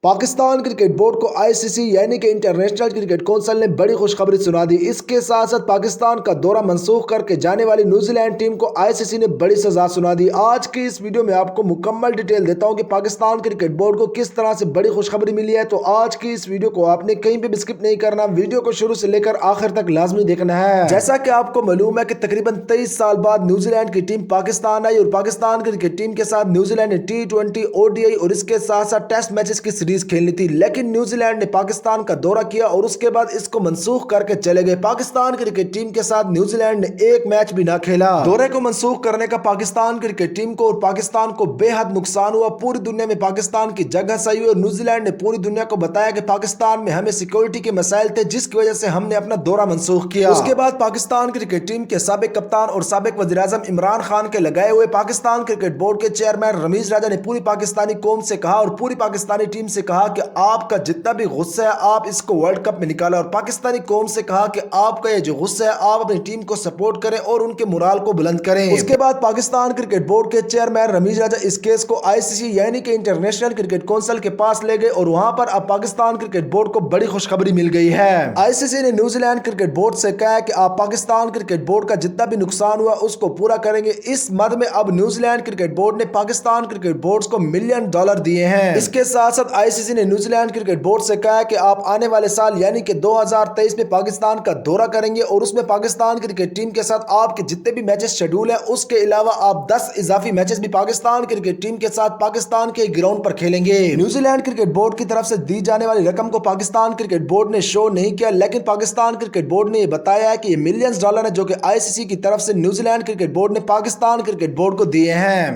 Pakistan cricket board को ICC यानी कि इंटरनेशनल क्रिकेट काउंसिल ने बड़ी खुशखबरी सुना दी। इसके साथ साथ पाकिस्तान का दौरा मंसूख करके जाने वाली न्यूजीलैंड टीम को आईसीसी ने बड़ी सजा सुना दी। आज की इस वीडियो में आपको मुकम्मल डिटेल देता हूं कि पाकिस्तान क्रिकेट बोर्ड को किस तरह से बड़ी खुशखबरी मिली है। तो आज की इस वीडियो को आपने कहीं पे भी स्किप नहीं करना, वीडियो को शुरू से लेकर आखिर तक लाजमी देखना है। जैसा कि आपको मालूम है कि तकरीबन 23 साल बाद न्यूजीलैंड की टीम पाकिस्तान आई और पाकिस्तान क्रिकेट टीम के साथ न्यूजीलैंड ने T20, ODI और इसके साथ साथ टेस्ट मैचेस की सीरीज खेलनी थी, लेकिन न्यूजीलैंड ने पाकिस्तान का दौरा किया और उसके बाद इसको मंसूख करके चले गए। पाकिस्तान क्रिकेट टीम के साथ न्यूजीलैंड ने एक मैच भी ना खेला। दौरे को मंसूख करने का पाकिस्तान क्रिकेट टीम को और पाकिस्तान को बेहद नुकसान हुआ। पूरी दुनिया में पाकिस्तान की जगह सही हुई और न्यूजीलैंड ने पूरी दुनिया को बताया कि पाकिस्तान में हमें सिक्योरिटी के मसाइल थे, जिसकी वजह से हमने अपना दौरा मंसूख किया। उसके बाद पाकिस्तान क्रिकेट टीम के साबिक कप्तान और साबिक वज़ीर-ए-आज़म इमरान खान के लगाए हुए पाकिस्तान क्रिकेट बोर्ड के चेयरमैन रमीज राजा ने पूरी पाकिस्तानी कौम से कहा और पूरी पाकिस्तानी टीम से कहा कि आपका जितना भी गुस्सा है आप इसको वर्ल्ड कप में निकाला, और पाकिस्तानी कौम से कहा कि आपका ये जो गुस्सा है आप अपनी टीम को सपोर्ट करें और उनके मोराल को बुलंद करें। उसके बाद पाकिस्तान क्रिकेट बोर्ड के चेयरमैन रमीज राजा इस केस को आईसीसी यानी कि इंटरनेशनल क्रिकेट काउंसिल के पास ले गए और वहां पर अब पाकिस्तान क्रिकेट बोर्ड को बड़ी खुशखबरी मिल गई है। आईसीसी ने न्यूजीलैंड क्रिकेट बोर्ड से कहा कि आप पाकिस्तान क्रिकेट बोर्ड का जितना भी नुकसान हुआ उसको पूरा करेंगे। इस मद में अब न्यूजीलैंड क्रिकेट बोर्ड ने पाकिस्तान क्रिकेट बोर्ड को $1 मिलियन दिए हैं। इसके साथ साथ आईसीसी ने न्यूजीलैंड क्रिकेट बोर्ड से कहा कि आप आने वाले साल यानी कि 2023 में पाकिस्तान का दौरा करेंगे और उसमें पाकिस्तान क्रिकेट टीम के साथ आपके जितने भी मैचेस शेड्यूल है उसके अलावा आप 10 इजाफी मैचेस भी पाकिस्तान क्रिकेट टीम के साथ पाकिस्तान के ग्राउंड पर खेलेंगे। न्यूजीलैंड क्रिकेट बोर्ड की तरफ से दी जाने वाली रकम को पाकिस्तान क्रिकेट बोर्ड ने शो नहीं किया, लेकिन पाकिस्तान क्रिकेट बोर्ड ने यह बताया है कि ये $1 मिलियन है जो कि आईसीसी की तरफ से न्यूजीलैंड क्रिकेट बोर्ड ने पाकिस्तान क्रिकेट बोर्ड को दिए हैं।